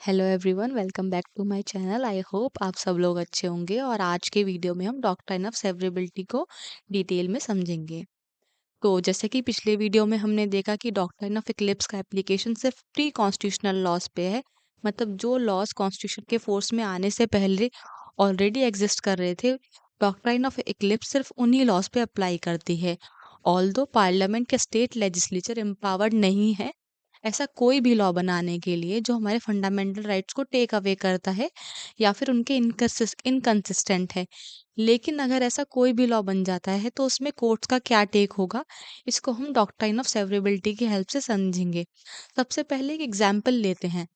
Hello everyone, welcome back to my channel. I hope आप सब लोग अच्छे होंगे और आज के वीडियो में हम डॉक्ट्रिन ऑफ सेवरेबिलिटी को डिटेल में समझेंगे। तो जैसे कि पिछले वीडियो में हमने देखा कि डॉक्ट्रिन ऑफ इक्लिप्स का एप्लीकेशन सिर्फ प्री कॉन्स्टिट्यूशनल लॉज पे है, मतलब जो लॉज कॉन्स्टिट्यूशन के फोर्स में आने से पहले ऑलरेडी एग्जिस्ट कर रहे थे। डॉक्ट्रिन ऑफ इक्लिप्स सिर्फ उन्हीं लॉज पे अप्लाई करती है। ऑल्दो पार्लियामेंट या स्टेट लेजिस्लेचर एम्पावर्ड नहीं है ऐसा कोई भी लॉ बनाने के लिए जो हमारे फंडामेंटल राइट्स को टेक अवे करता है या फिर उनके इनकंसिस्टेंट है। लेकिन अगर ऐसा कोई भी लॉ बन जाता है तो उसमें कोर्ट्स का क्या टेक होगा, इसको हम डॉक्ट्रिन ऑफ सेवरेबिलिटी की हेल्प से समझेंगे। सबसे पहले एक एग्जाम्पल लेते हैं।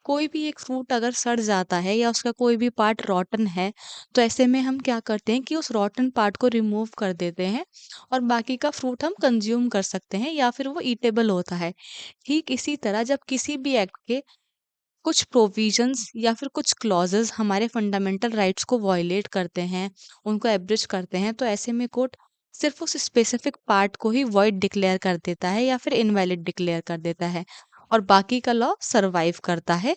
कोई भी एक फ्रूट अगर सड़ जाता है या उसका कोई भी पार्ट रॉटन है, तो ऐसे में हम क्या करते हैं कि उस रॉटन पार्ट को रिमूव कर देते हैं और बाकी का फ्रूट हम कंज्यूम कर सकते हैं या फिर वो ईटेबल होता है। ठीक इसी तरह जब किसी भी एक्ट के कुछ प्रोविजंस या फिर कुछ क्लॉजेस हमारे फंडामेंटल राइट्स को वॉयलेट करते हैं, उनको एब्रिज करते हैं, तो ऐसे में कोर्ट सिर्फ उस स्पेसिफिक पार्ट को ही वॉइड डिक्लेयर कर देता है या फिर इनवैलिड डिक्लेयर कर देता है और बाकी का लॉ सरवाइव करता है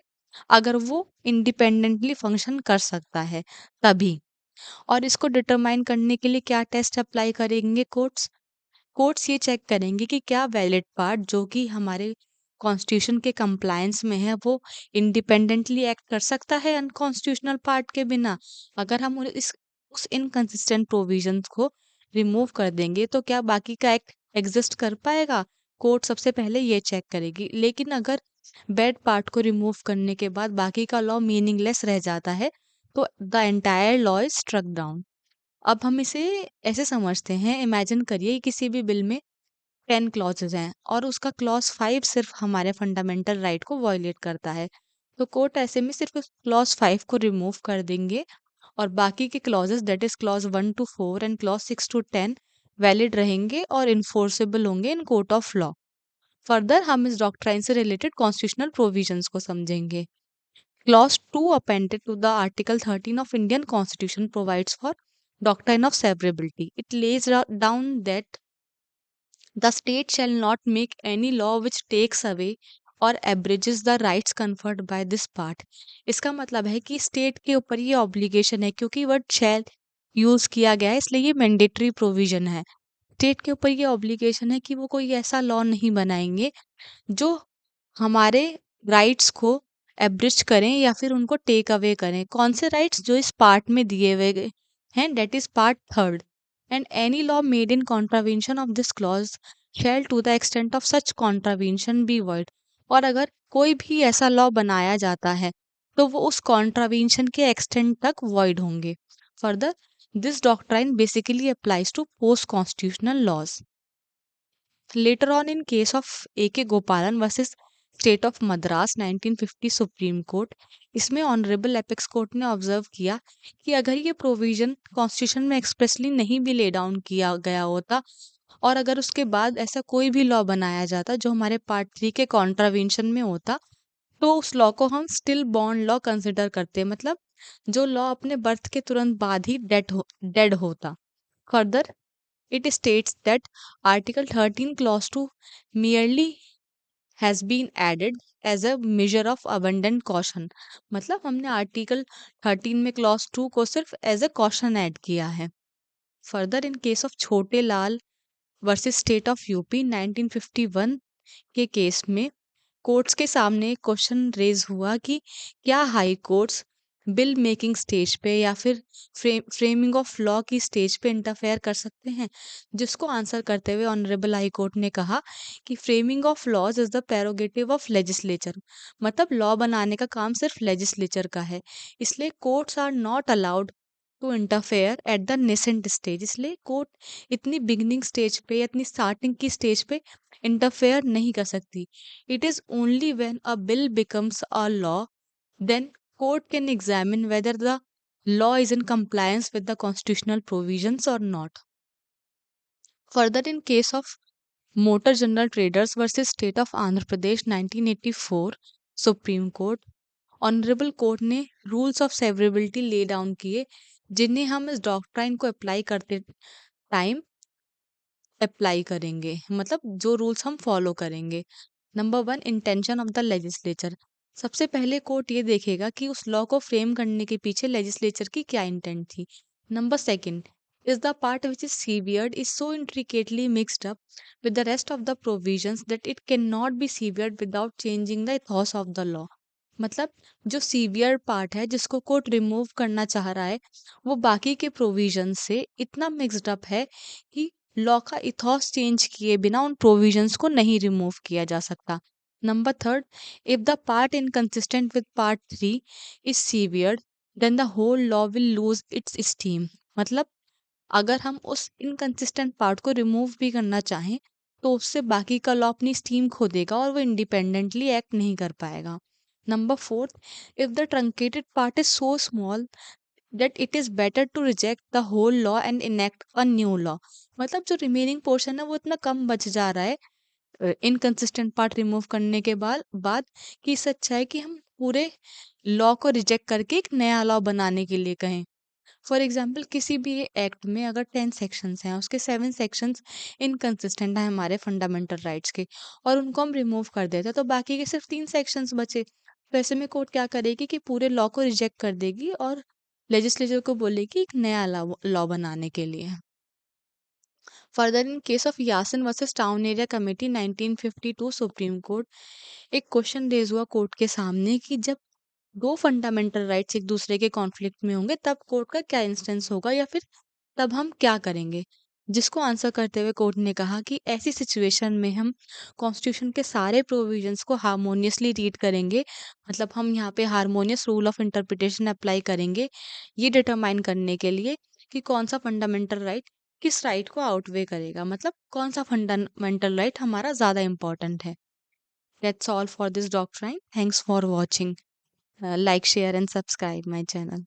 अगर वो इंडिपेंडेंटली फंक्शन कर सकता है तभी। और इसको डिटरमाइन करने के लिए क्या टेस्ट अप्लाई करेंगे कोर्ट्स? कोर्ट्स ये चेक करेंगे कि क्या वैलिड पार्ट जो कि हमारे कॉन्स्टिट्यूशन के कंप्लायंस में है वो इंडिपेंडेंटली एक्ट कर सकता है अनकॉन्स्टिट्यूशनल पार्ट के बिना। अगर हम इस उस इनकंसिस्टेंट प्रोविजंस को रिमूव कर देंगे तो क्या बाकी का एक्ट एग्जिस्ट कर पाएगा? कोर्ट सबसे पहले ये चेक करेगी। लेकिन अगर बैड पार्ट को रिमूव करने के बाद बाकी का लॉ मीनिंगलेस रह जाता है तो the entire law is struck down. अब हम इसे ऐसे समझते हैं, इमेजिन करिए किसी भी बिल में 10 क्लॉजेज हैं और उसका क्लॉज 5 सिर्फ हमारे फंडामेंटल राइट को वॉयलेट करता है। तो कोर्ट ऐसे में सिर्फ क्लॉज 5 को रिमूव कर देंगे और बाकी के clauses that is clause 1 to 4 and clause 6 to 10 valid रहेंगे और इन्फोर्सेबल होंगे in court of law. Further हम इस डॉक्ट्राइन से रिलेटेड कॉन्स्टिट्यूशनल प्रोविजंस को समझेंगे। Clause 2 appended to the Article 13 of Indian Constitution provides for doctrine of severability. It lays down that the state shall not make any law which takes away or abridges the rights conferred by this part. इसका मतलब है कि state के ऊपर ये obligation है, क्योंकि word shall use किया गया है इसलिए ये मैंडेटरी प्रोविजन है। स्टेट के ऊपर ये ऑब्लिगेशन है कि वो कोई ऐसा लॉ नहीं बनाएंगे जो हमारे राइट्स को एब्रिज करें या फिर उनको टेक अवे करें। कौन से राइट्स? जो इस पार्ट में दिए हुए गए हैं, that is part third. And any law made in contravention of this clause shall to the extent of such contravention be void। और अगर कोई भी ऐसा लॉ बनाया जाता है तो वो उस कॉन्ट्रावेंशन के एक्सटेंट तक वॉइड होंगे। Further this doctrine basically applies to post constitutional laws. Later on, in case of A.K. Gopalan versus state of Madras 1950 supreme court, इसमें ऑनरेबल एपेक्स कोर्ट ने ऑब्जर्व किया कि अगर ये प्रोविजन कॉन्स्टिट्यूशन में एक्सप्रेसली नहीं भी ले डाउन किया गया होता और अगर उसके बाद ऐसा कोई भी लॉ बनाया जाता जो हमारे पार्ट 3 के कॉन्ट्रावेंशन में होता, तो उस लॉ को हम स्टिल बॉर्न लॉ कंसिडर करते, मतलब जो लॉ अपने बर्थ के तुरंत बाद ही डेड होता। Further it states that Article 13 Clause 2 merely has been added as a measure of abundant caution। मतलब हमने आर्टिकल 13 में क्लॉज 2 को सिर्फ एज ए कॉशन ऐड किया है। फर्दर इन केस ऑफ छोटे लाल वर्सेस स्टेट ऑफ यूपी 1951 के केस में कोर्ट्स के सामने क्वेश्चन रेज हुआ कि क्या high courts bill making stage पे या फिर फ्रेमिंग ऑफ लॉ की स्टेज पे इंटरफेयर कर सकते हैं, जिसको आंसर करते हुए ऑनरेबल हाई कोर्ट ने कहा कि framing of laws is the prerogative of legislature. मतलब लॉ बनाने का काम सिर्फ लेजिस्लेचर का है, इसलिए courts are not allowed to interfere at the nascent stage. इसलिए कोर्ट इतनी बिगनिंग स्टेज पे या इतनी स्टार्टिंग की स्टेज पे इंटरफेयर नहीं कर सकती। It is only when a bill becomes a law then court can examine whether the law is in compliance with the constitutional provisions or not. Further, in case of Motor General Traders versus State of Andhra Pradesh 1984 Supreme Court, honourable court ने rules of severability lay down किए जिन्हें हम इस doctrine को apply करते time apply करेंगे, मतलब जो रूल्स हम फॉलो करेंगे। Number 1, intention of the legislature. सबसे पहले कोर्ट ये देखेगा कि उस लॉ को फ्रेम करने के पीछे लेजिस्लेचर की क्या इंटेंट थी। Number second, is the part which is severed is so intricately mixed up with the rest of the provisions that it cannot be severed without changing the ethos of the law। मतलब जो severe part है जिसको court remove करना चाह रहा है वो बाकी के प्रोविजन से इतना मिक्स्ड अप है कि लॉ का इथॉस चेंज किए बिना उन प्रोविजंस को नहीं रिमूव किया जा सकता। Number third, if the part inconsistent with part 3 is severed then the whole law will lose its steam. मतलब अगर हम उस इनकंसिस्टेंट पार्ट को रिमूव भी करना चाहें तो उससे बाकी का लॉ अपनी स्टीम खो देगा और वो इंडिपेंडेंटली एक्ट नहीं कर पाएगा। Number fourth, if the truncated part is so small that it is better to reject the whole law and enact a new law. मतलब जो रिमेनिंग पोर्शन है वो इतना कम बच जा रहा है इनकंसिस्टेंट पार्ट रिमूव करने के बाद कि इससे अच्छा है कि हम पूरे लॉ को रिजेक्ट करके एक नया लॉ बनाने के लिए कहें। फॉर एग्जाम्पल किसी भी एक्ट में अगर 10 सेक्शंस हैं उसके 7 सेक्शंस इनकंसिस्टेंट हैं हमारे फंडामेंटल राइट्स के और उनको हम रिमूव कर देते हैं तो बाकी के सिर्फ 3 सेक्शंस बचे। तो ऐसे में कोर्ट क्या करेगी कि पूरे लॉ को रिजेक्ट कर देगी और लेजिस्लेचर को बोलेगी एक नया लॉ बनाने के लिए। Further in case of Yasin versus town area committee 1952 supreme court, एक क्वेश्चन रेज हुआ कोर्ट के सामने कि जब दो फंडामेंटल राइट्स एक दूसरे के कॉन्फ्लिक्ट में होंगे तब कोर्ट का क्या इंस्टेंस होगा या फिर तब हम क्या करेंगे। जिसको आंसर करते हुए कोर्ट ने कहा कि ऐसी सिचुएशन में हम कॉन्स्टिट्यूशन के सारे प्रोविजंस को हार्मोनियसली रीड करेंगे। मतलब हम यहाँ पे harmonious rule of interpretation apply करेंगे ये डिटरमाइन करने के लिए कि कौन सा फंडामेंटल राइट किस राइट को आउटवे करेगा, मतलब कौन सा फंडामेंटल राइट हमारा ज़्यादा इंपॉर्टेंट है। That's all for this doctrine. Thanks for watching. Like, share and subscribe my channel.